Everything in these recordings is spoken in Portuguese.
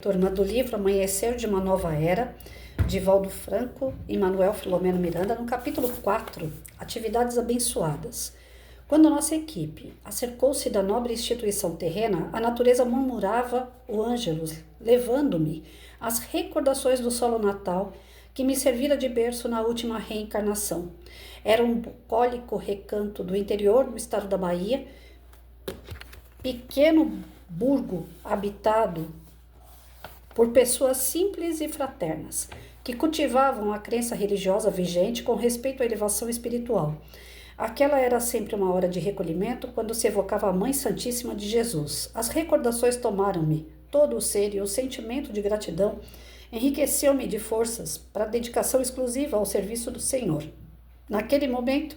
Turma do livro Amanhecer de uma Nova Era, de Valdo Franco e Manuel Filomeno Miranda, no capítulo 4, Atividades Abençoadas. Quando nossa equipe acercou-se da nobre instituição terrena, a natureza murmurava o ângelus, levando-me às recordações do solo natal que me servira de berço na última reencarnação. Era um bucólico recanto do interior do estado da Bahia, pequeno burgo habitado por pessoas simples e fraternas, que cultivavam a crença religiosa vigente com respeito à elevação espiritual. Aquela era sempre uma hora de recolhimento, quando se evocava a Mãe Santíssima de Jesus. As recordações tomaram-me todo o ser e o sentimento de gratidão enriqueceu-me de forças para a dedicação exclusiva ao serviço do Senhor. Naquele momento,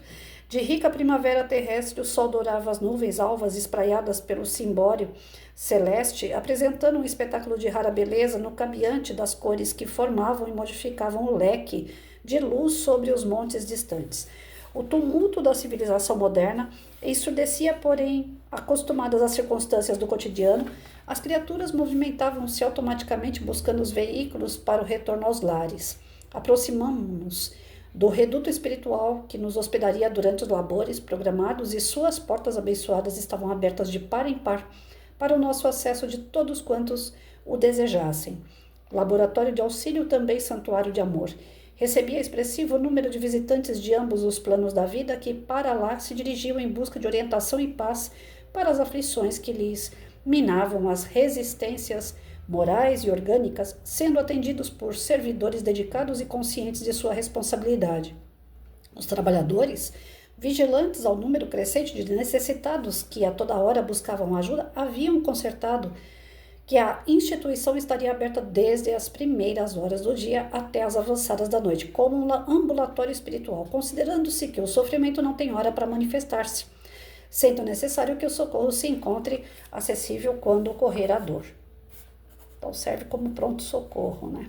de rica primavera terrestre, o sol dourava as nuvens alvas espraiadas pelo cimbório celeste, apresentando um espetáculo de rara beleza no cambiante das cores que formavam e modificavam o leque de luz sobre os montes distantes. O tumulto da civilização moderna ensurdecia, porém, acostumadas às circunstâncias do cotidiano, as criaturas movimentavam-se automaticamente buscando os veículos para o retorno aos lares. Aproximamo-nos do reduto espiritual que nos hospedaria durante os labores programados, e suas portas abençoadas estavam abertas de par em par para o nosso acesso de todos quantos o desejassem. Laboratório de auxílio, também santuário de amor. Recebia expressivo número de visitantes de ambos os planos da vida que para lá se dirigiam em busca de orientação e paz para as aflições que lhes minavam as resistências morais e orgânicas, sendo atendidos por servidores dedicados e conscientes de sua responsabilidade. Os trabalhadores, vigilantes ao número crescente de necessitados que a toda hora buscavam ajuda, haviam concertado que a instituição estaria aberta desde as primeiras horas do dia até as avançadas da noite, como um ambulatório espiritual, considerando-se que o sofrimento não tem hora para manifestar-se, sendo necessário que o socorro se encontre acessível quando ocorrer a dor. Então serve como pronto-socorro, né?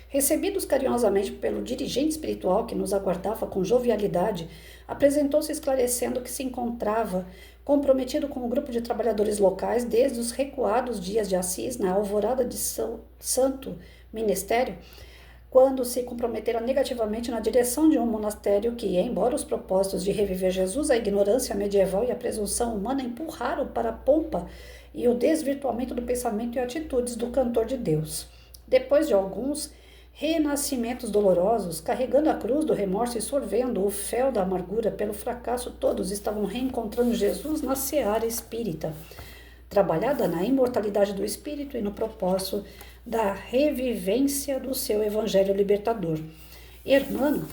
Recebidos carinhosamente pelo dirigente espiritual que nos aguardava com jovialidade, apresentou-se esclarecendo que se encontrava comprometido com o grupo de trabalhadores locais desde os recuados dias de Assis, na alvorada de Santo Ministério, quando se comprometera negativamente na direção de um monastério que, embora os propósitos de reviver Jesus, a ignorância medieval e a presunção humana empurraram para a pompa e o desvirtuamento do pensamento e atitudes do cantor de Deus. Depois de alguns renascimentos dolorosos, carregando a cruz do remorso e sorvendo o fel da amargura pelo fracasso, todos estavam reencontrando Jesus na seara espírita, trabalhada na imortalidade do espírito e no propósito da revivência do seu evangelho libertador. Hermano,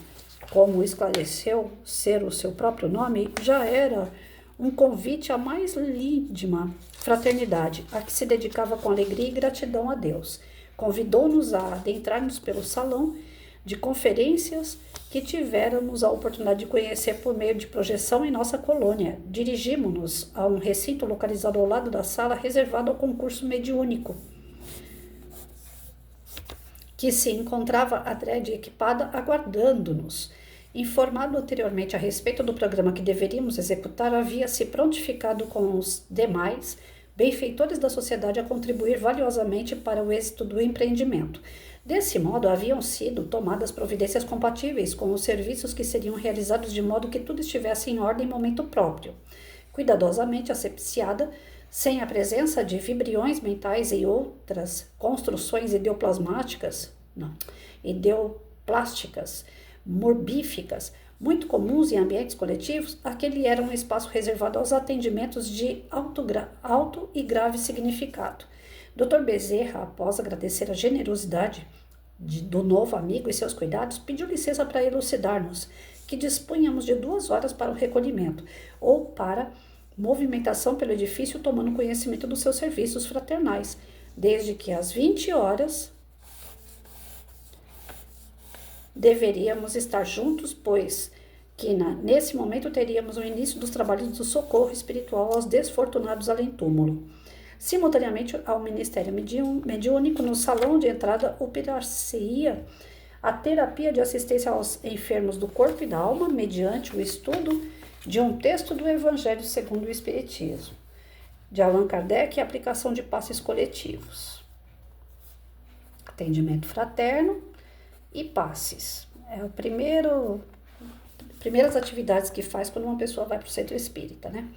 como esclareceu ser o seu próprio nome, já era um convite à mais íntima fraternidade, a que se dedicava com alegria e gratidão a Deus. Convidou-nos a adentrarmos pelo salão de conferências que tivéramos a oportunidade de conhecer por meio de projeção em nossa colônia. Dirigimos-nos a um recinto localizado ao lado da sala reservado ao concurso mediúnico, que se encontrava adrede equipada aguardando-nos. Informado anteriormente a respeito do programa que deveríamos executar, havia se prontificado com os demais benfeitores da sociedade a contribuir valiosamente para o êxito do empreendimento. Desse modo, haviam sido tomadas providências compatíveis com os serviços que seriam realizados de modo que tudo estivesse em ordem em momento próprio. Cuidadosamente asepsiada, sem a presença de vibriões mentais e outras construções ideoplásticas, morbíficas, muito comuns em ambientes coletivos, aquele era um espaço reservado aos atendimentos de alto e grave significado. Dr. Bezerra, após agradecer a generosidade do novo amigo e seus cuidados, pediu licença para elucidar-nos que dispunhamos de 2 horas para o recolhimento, ou para movimentação pelo edifício, tomando conhecimento dos seus serviços fraternais, desde que às 20 horas deveríamos estar juntos, pois que nesse momento teríamos o início dos trabalhos do socorro espiritual aos desfortunados além-túmulo. Simultaneamente ao Ministério Mediúnico, no salão de entrada, operar-se-ia a terapia de assistência aos enfermos do corpo e da alma, mediante o estudo de um texto do Evangelho segundo o Espiritismo. de Allan Kardec e aplicação de passes coletivos. Atendimento fraterno e passes. É o primeiras atividades que faz quando uma pessoa vai para o centro espírita, né?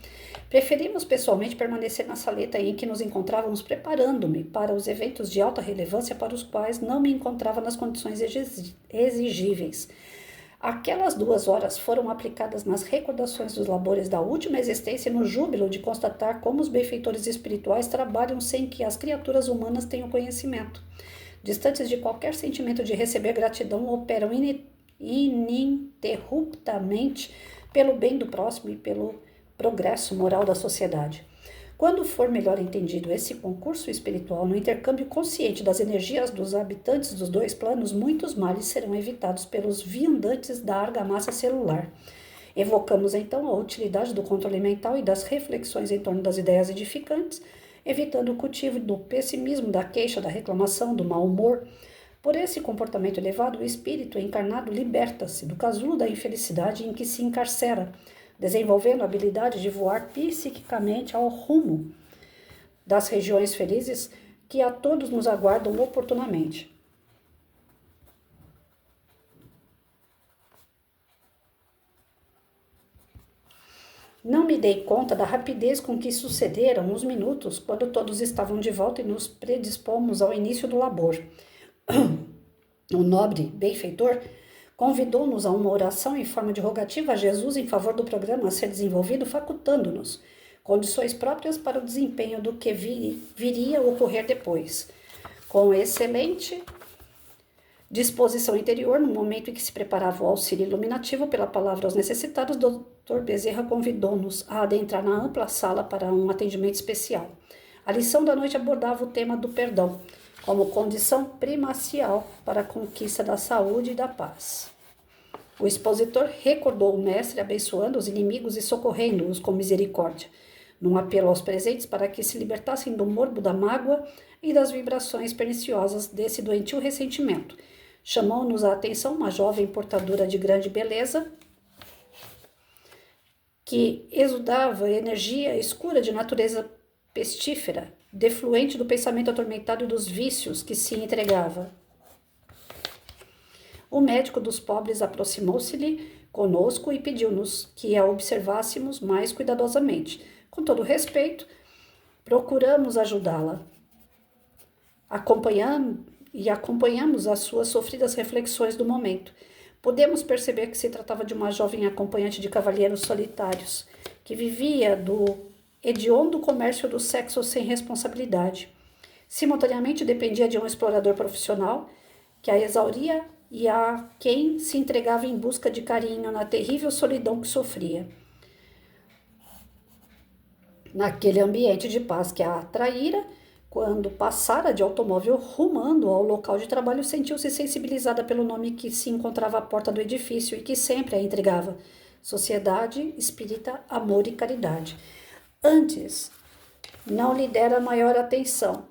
Preferimos pessoalmente permanecer na saleta em que nos encontrávamos preparando-me para os eventos de alta relevância para os quais não me encontrava nas condições exigíveis. Aquelas 2 horas foram aplicadas nas recordações dos labores da última existência e no júbilo de constatar como os benfeitores espirituais trabalham sem que as criaturas humanas tenham conhecimento. Distantes de qualquer sentimento de receber gratidão, operam ininterruptamente pelo bem do próximo e pelo progresso moral da sociedade. Quando for melhor entendido esse concurso espiritual no intercâmbio consciente das energias dos habitantes dos 2 planos, muitos males serão evitados pelos viandantes da argamassa celular. Evocamos então a utilidade do controle mental e das reflexões em torno das ideias edificantes, evitando o cultivo do pessimismo, da queixa, da reclamação, do mau humor. Por esse comportamento elevado, o espírito encarnado liberta-se do casulo da infelicidade em que se encarcera, desenvolvendo a habilidade de voar psiquicamente ao rumo das regiões felizes que a todos nos aguardam oportunamente. Não me dei conta da rapidez com que sucederam os minutos quando todos estavam de volta e nos predispomos ao início do labor. O nobre benfeitor convidou-nos a uma oração em forma de rogativa a Jesus em favor do programa a ser desenvolvido, facultando-nos condições próprias para o desempenho do que viria a ocorrer depois. Com excelente disposição interior, no momento em que se preparava o auxílio iluminativo pela palavra aos necessitados, Dr. Bezerra convidou-nos a adentrar na ampla sala para um atendimento especial. A lição da noite abordava o tema do perdão, como condição primacial para a conquista da saúde e da paz. O expositor recordou o mestre abençoando os inimigos e socorrendo-os com misericórdia, num apelo aos presentes para que se libertassem do morbo da mágoa e das vibrações perniciosas desse doentio ressentimento. Chamou-nos a atenção uma jovem portadora de grande beleza, que exudava energia escura de natureza pestífera, defluente do pensamento atormentado e dos vícios que se entregava. O médico dos pobres aproximou-se-lhe conosco e pediu-nos que a observássemos mais cuidadosamente. Com todo respeito, procuramos ajudá-la. Acompanhamos as suas sofridas reflexões do momento. Podemos perceber que se tratava de uma jovem acompanhante de cavalheiros solitários, que vivia do hediondo comércio do sexo sem responsabilidade. Simultaneamente dependia de um explorador profissional que a exauria e a quem se entregava em busca de carinho na terrível solidão que sofria. Naquele ambiente de paz que a atraíra, quando passara de automóvel rumando ao local de trabalho, sentiu-se sensibilizada pelo nome que se encontrava à porta do edifício e que sempre a intrigava: Sociedade Espírita Amor e Caridade. Antes, não lhe dera maior atenção.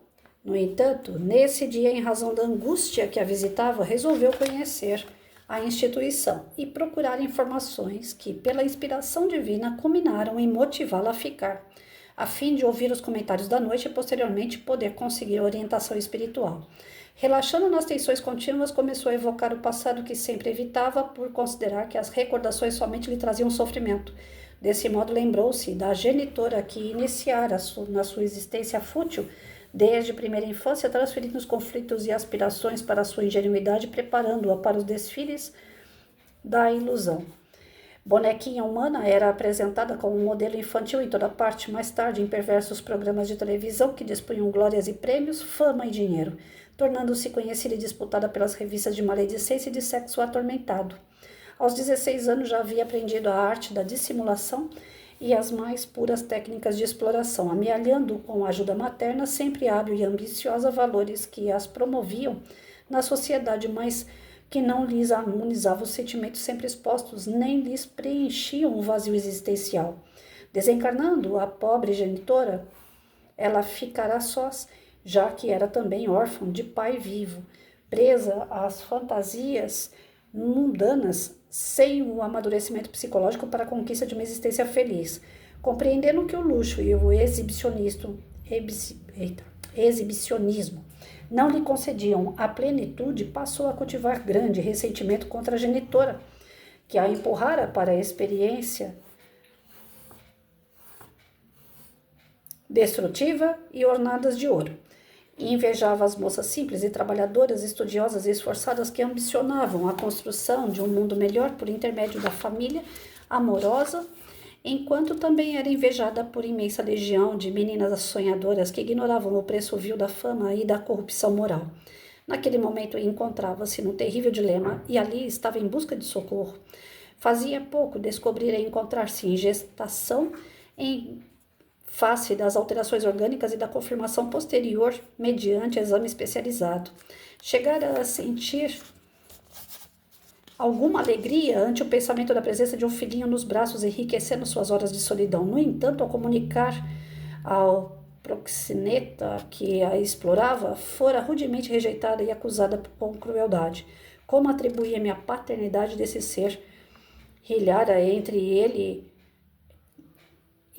No entanto, nesse dia, em razão da angústia que a visitava, resolveu conhecer a instituição e procurar informações que, pela inspiração divina, culminaram em motivá-la a ficar, a fim de ouvir os comentários da noite e, posteriormente, poder conseguir orientação espiritual. Relaxando nas tensões contínuas, começou a evocar o passado que sempre evitava, por considerar que as recordações somente lhe traziam sofrimento. Desse modo, lembrou-se da genitora que iniciara na sua existência fútil, desde primeira infância, transferindo os conflitos e aspirações para a sua ingenuidade, preparando-a para os desfiles da ilusão. Bonequinha humana era apresentada como um modelo infantil em toda parte, mais tarde em perversos programas de televisão que dispunham glórias e prêmios, fama e dinheiro, tornando-se conhecida e disputada pelas revistas de maledicência e de sexo atormentado. Aos 16 anos já havia aprendido a arte da dissimulação e as mais puras técnicas de exploração, amealhando com a ajuda materna, sempre hábil e ambiciosa, valores que as promoviam na sociedade, mas que não lhes harmonizavam os sentimentos sempre expostos, nem lhes preenchiam o vazio existencial. Desencarnando a pobre genitora, ela ficará sós, já que era também órfã de pai vivo, presa às fantasias mundanas, sem o amadurecimento psicológico para a conquista de uma existência feliz. Compreendendo que o luxo e o exibicionismo não lhe concediam a plenitude, passou a cultivar grande ressentimento contra a genitora, que a empurrara para a experiência destrutiva e ornadas de ouro. E invejava as moças simples e trabalhadoras, estudiosas e esforçadas que ambicionavam a construção de um mundo melhor por intermédio da família amorosa, enquanto também era invejada por imensa legião de meninas sonhadoras que ignoravam o preço vil da fama e da corrupção moral. Naquele momento encontrava-se num terrível dilema e ali estava em busca de socorro. Fazia pouco descobrira encontrar-se em gestação em face das alterações orgânicas e da confirmação posterior mediante exame especializado. Chegara a sentir alguma alegria ante o pensamento da presença de um filhinho nos braços, enriquecendo suas horas de solidão. No entanto, ao comunicar ao proxeneta que a explorava, fora rudemente rejeitada e acusada com crueldade. Como atribuía-me a paternidade desse ser? Rilhara entre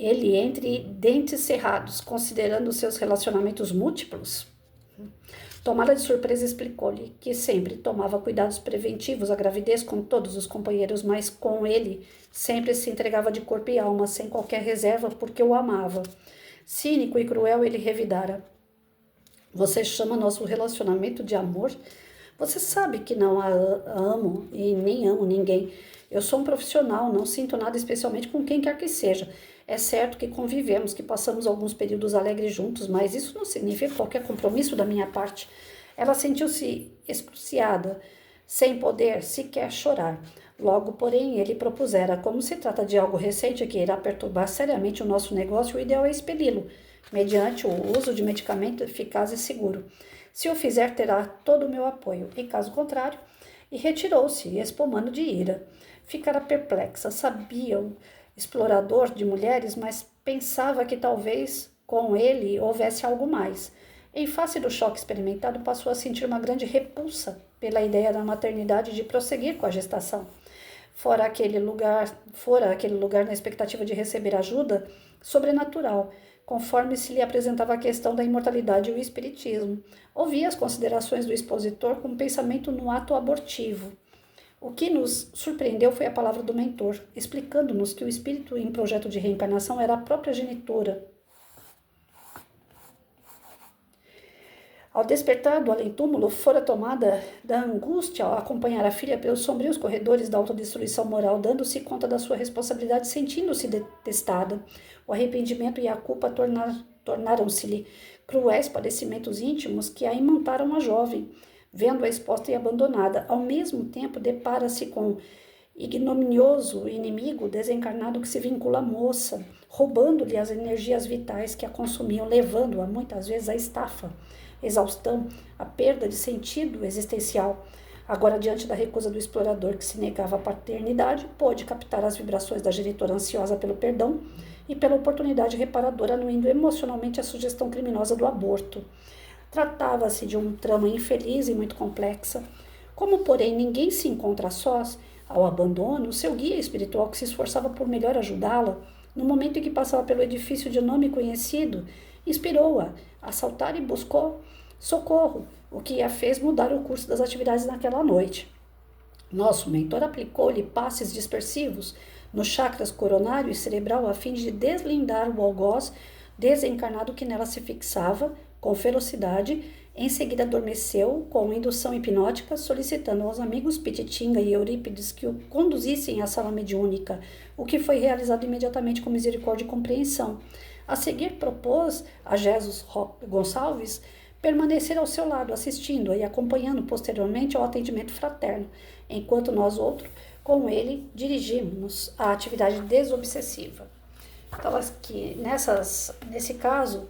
entre dentes cerrados, considerando seus relacionamentos múltiplos. Tomada de surpresa, explicou-lhe que sempre tomava cuidados preventivos à gravidez com todos os companheiros, mas com ele sempre se entregava de corpo e alma, sem qualquer reserva, porque o amava. Cínico e cruel, ele revidara: você chama nosso relacionamento de amor? Você sabe que não a amo e nem amo ninguém. Eu sou um profissional, não sinto nada especialmente com quem quer que seja. É certo que convivemos, que passamos alguns períodos alegres juntos, mas isso não significa qualquer compromisso da minha parte. Ela sentiu-se excruciada, sem poder sequer chorar. Logo, porém, ele propusera: como se trata de algo recente que irá perturbar seriamente o nosso negócio, o ideal é expeli-lo, mediante o uso de medicamento eficaz e seguro. Se o fizer, terá todo o meu apoio. Em caso contrário, e retirou-se, espumando de ira. Ficara perplexa. Sabia o explorador de mulheres, mas pensava que talvez com ele houvesse algo mais. Em face do choque experimentado, passou a sentir uma grande repulsa pela ideia da maternidade de prosseguir com a gestação. Fora aquele lugar na expectativa de receber ajuda sobrenatural, conforme se lhe apresentava a questão da imortalidade e o espiritismo. Ouvia as considerações do expositor com um pensamento no ato abortivo. O que nos surpreendeu foi a palavra do mentor, explicando-nos que o espírito em projeto de reencarnação era a própria genitora. Ao despertar do além-túmulo, fora tomada da angústia ao acompanhar a filha pelos sombrios corredores da autodestruição moral, dando-se conta da sua responsabilidade, sentindo-se detestada. O arrependimento e a culpa tornaram-se-lhe cruéis padecimentos íntimos que a imantaram a jovem. Vendo-a exposta e abandonada, ao mesmo tempo depara-se com ignominioso inimigo desencarnado que se vincula à moça, roubando-lhe as energias vitais que a consumiam, levando-a muitas vezes à estafa, exaustão, a perda de sentido existencial. Agora, diante da recusa do explorador que se negava à paternidade, pôde captar as vibrações da genitora ansiosa pelo perdão e pela oportunidade reparadora, anuindo emocionalmente a sugestão criminosa do aborto. Tratava-se de um trama infeliz e muito complexa. Como, porém, ninguém se encontra sós, ao abandono, seu guia espiritual, que se esforçava por melhor ajudá-la, no momento em que passava pelo edifício de nome conhecido, inspirou-a a saltar e buscou socorro, o que a fez mudar o curso das atividades naquela noite. Nosso mentor aplicou-lhe passes dispersivos nos chakras coronário e cerebral a fim de deslindar o algoz desencarnado que nela se fixava com ferocidade. Em seguida adormeceu com indução hipnótica, solicitando aos amigos Pititinga e Eurípides que o conduzissem à sala mediúnica, o que foi realizado imediatamente com misericórdia e compreensão. A seguir propôs a Jesus Gonçalves permanecer ao seu lado, assistindo-a e acompanhando posteriormente ao atendimento fraterno, enquanto nós outros, com ele, dirigimos-nos à atividade desobsessiva. Então, aqui, nesse caso,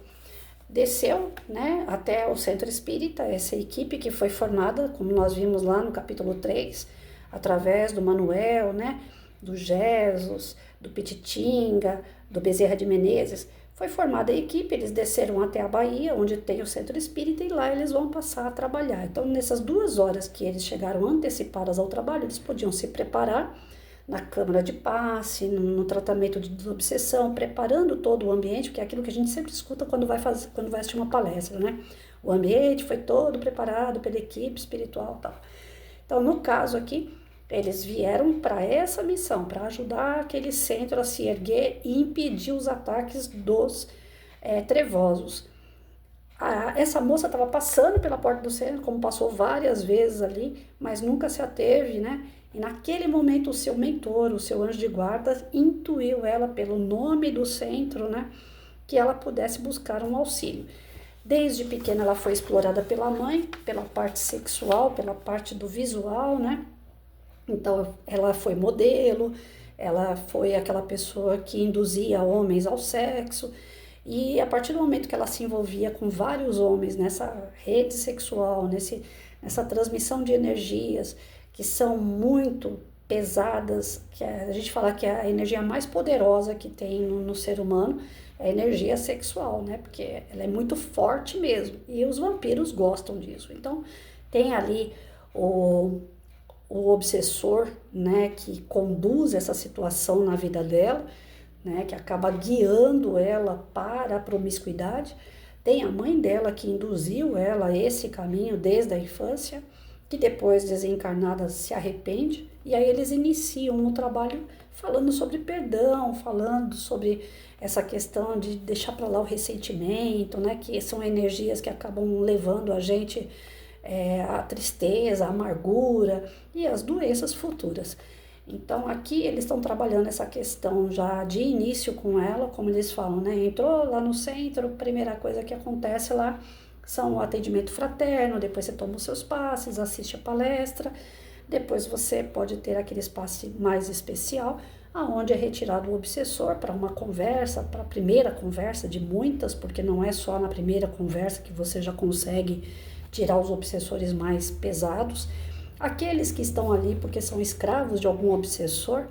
desceu, né, até o centro espírita, essa equipe que foi formada, como nós vimos lá no capítulo 3, através do Manuel, né, do Jesus, do Pititinga, do Bezerra de Menezes. Foi formada a equipe, eles desceram até a Bahia, onde tem o centro espírita, e lá eles vão passar a trabalhar. Então, nessas 2 horas que eles chegaram antecipadas ao trabalho, eles podiam se preparar, na câmara de passe, no tratamento de desobsessão, preparando todo o ambiente, que é aquilo que a gente sempre escuta quando vai assistir uma palestra, né? O ambiente foi todo preparado pela equipe espiritual e tal. Então, no caso aqui, eles vieram para essa missão, para ajudar aquele centro a se erguer e impedir os ataques dos trevosos. Essa moça estava passando pela porta do centro, como passou várias vezes ali, mas nunca se ateve, né? E naquele momento o seu mentor, o seu anjo de guarda, intuiu ela pelo nome do centro, né? Que ela pudesse buscar um auxílio. Desde pequena ela foi explorada pela mãe, pela parte sexual, pela parte do visual, né? Então ela foi modelo, ela foi aquela pessoa que induzia homens ao sexo. E a partir do momento que ela se envolvia com vários homens nessa rede sexual, nessa transmissão de energias que são muito pesadas, que a gente fala que é a energia mais poderosa que tem no ser humano, é a energia sexual, né? Porque ela é muito forte mesmo. E os vampiros gostam disso. Então, tem ali o obsessor, né, que conduz essa situação na vida dela, né, que acaba guiando ela para a promiscuidade. Tem a mãe dela que induziu ela a esse caminho desde a infância, que depois desencarnada se arrepende, e aí eles iniciam um trabalho falando sobre perdão, falando sobre essa questão de deixar para lá o ressentimento, né, que são energias que acabam levando a gente a tristeza, a amargura e as doenças futuras. Então aqui eles estão trabalhando essa questão já de início com ela, como eles falam, né? Entrou lá no centro, a primeira coisa que acontece lá são o atendimento fraterno, depois você toma os seus passes, assiste a palestra, depois você pode ter aquele espaço mais especial, aonde é retirado o obsessor para uma conversa, para a primeira conversa de muitas, porque não é só na primeira conversa que você já consegue tirar os obsessores mais pesados. Aqueles que estão ali porque são escravos de algum obsessor,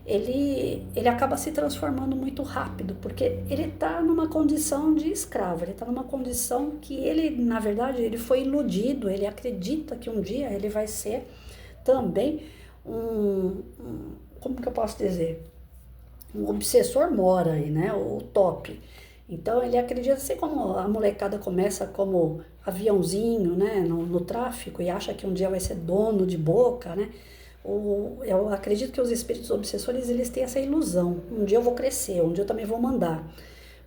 ele acaba se transformando muito rápido, porque ele está numa condição de escravo, ele está numa condição que ele, na verdade, ele foi iludido, ele acredita que um dia ele vai ser também como que eu posso dizer? Um obsessor mora aí, né? O top. Então ele acredita, assim como a molecada começa como aviãozinho, né, no tráfico e acha que um dia vai ser dono de boca, né? Eu acredito que os espíritos obsessores, eles têm essa ilusão. Um dia eu vou crescer, um dia eu também vou mandar.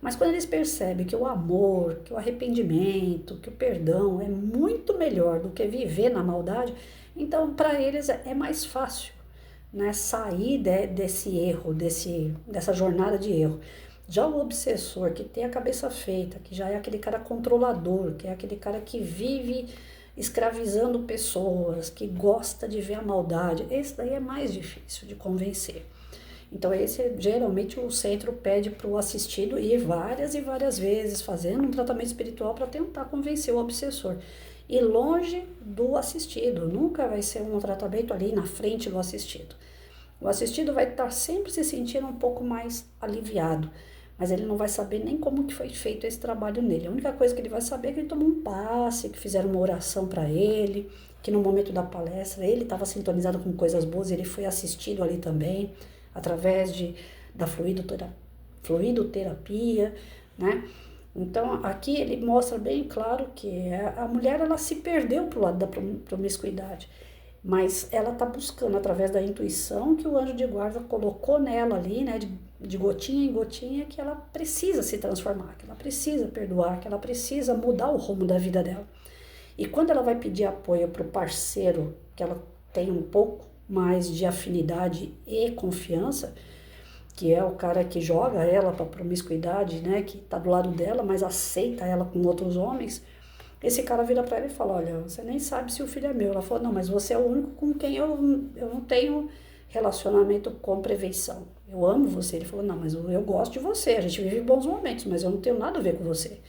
Mas quando eles percebem que o amor, que o arrependimento, que o perdão é muito melhor do que viver na maldade, então para eles é mais fácil, né, sair desse erro, dessa jornada de erro. Já o obsessor, que tem a cabeça feita, que já é aquele cara controlador, que é aquele cara que vive escravizando pessoas, que gosta de ver a maldade, esse daí é mais difícil de convencer. Então esse geralmente o centro pede para o assistido ir várias e várias vezes fazendo um tratamento espiritual para tentar convencer o obsessor. E longe do assistido, nunca vai ser um tratamento ali na frente do assistido. O assistido vai estar sempre se sentindo um pouco mais aliviado, mas ele não vai saber nem como que foi feito esse trabalho nele. A única coisa que ele vai saber é que ele tomou um passe, que fizeram uma oração para ele, que no momento da palestra ele estava sintonizado com coisas boas, ele foi assistido ali também, através da fluidoterapia, né? Então aqui ele mostra bem claro que a mulher, ela se perdeu pro lado da promiscuidade, mas ela está buscando através da intuição que o anjo de guarda colocou nela ali, né, de gotinha em gotinha, que ela precisa se transformar, que ela precisa perdoar, que ela precisa mudar o rumo da vida dela. E quando ela vai pedir apoio para o parceiro, que ela tem um pouco mais de afinidade e confiança, que é o cara que joga ela para promiscuidade, né, que está do lado dela, mas aceita ela com outros homens, esse cara vira para ela e fala, olha, você nem sabe se o filho é meu. Ela falou, não, mas você é o único com quem eu não tenho relacionamento com prevenção. Eu amo você. Ele falou, não, mas eu gosto de você, a gente vive bons momentos, mas eu não tenho nada a ver com você.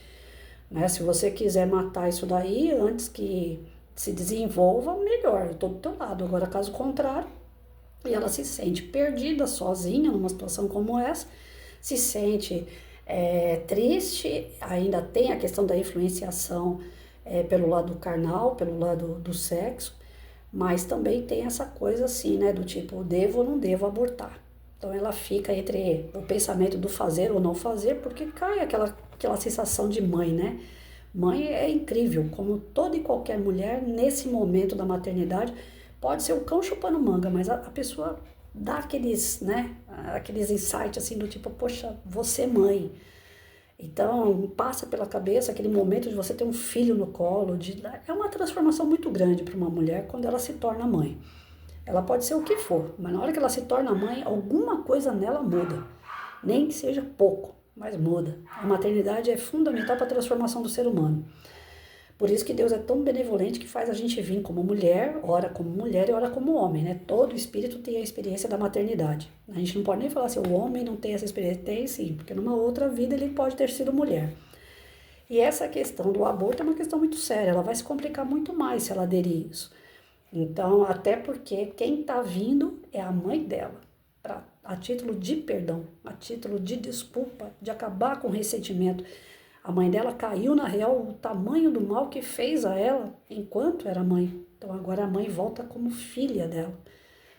Né? Se você quiser matar isso daí antes que se desenvolva, melhor, eu estou do teu lado. Agora, caso contrário, e ela se sente perdida, sozinha, numa situação como essa, se sente triste, ainda tem a questão da influenciação pelo lado carnal, pelo lado do sexo, Mas também tem essa coisa assim, né, do tipo, devo ou não devo abortar. Então ela fica entre o pensamento do fazer ou não fazer, porque cai aquela sensação de mãe, né? Mãe é incrível, como toda e qualquer mulher, nesse momento da maternidade, pode ser o cão chupando manga, mas a pessoa dá aqueles, né, aqueles insights assim do tipo, poxa, você é mãe. Então, passa pela cabeça aquele momento de você ter um filho no colo, é uma transformação muito grande para uma mulher quando ela se torna mãe. Ela pode ser o que for, mas na hora que ela se torna mãe, alguma coisa nela muda. Nem que seja pouco, mas muda. A maternidade é fundamental para a transformação do ser humano. Por isso que Deus é tão benevolente que faz a gente vir como mulher, ora como mulher e ora como homem, né? Todo espírito tem a experiência da maternidade. A gente não pode nem falar assim, o homem não tem essa experiência. Tem sim, porque numa outra vida ele pode ter sido mulher. E essa questão do aborto é uma questão muito séria, ela vai se complicar muito mais se ela aderir isso. Então, até porque quem está vindo é a mãe dela, a título de perdão, a título de desculpa, de acabar com o ressentimento. A mãe dela caiu na real o tamanho do mal que fez a ela enquanto era mãe. Então agora a mãe volta como filha dela.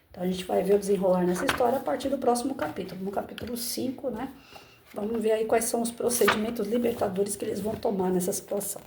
Então a gente vai ver o desenrolar nessa história a partir do próximo capítulo. No capítulo 5, né? Vamos ver aí quais são os procedimentos libertadores que eles vão tomar nessa situação.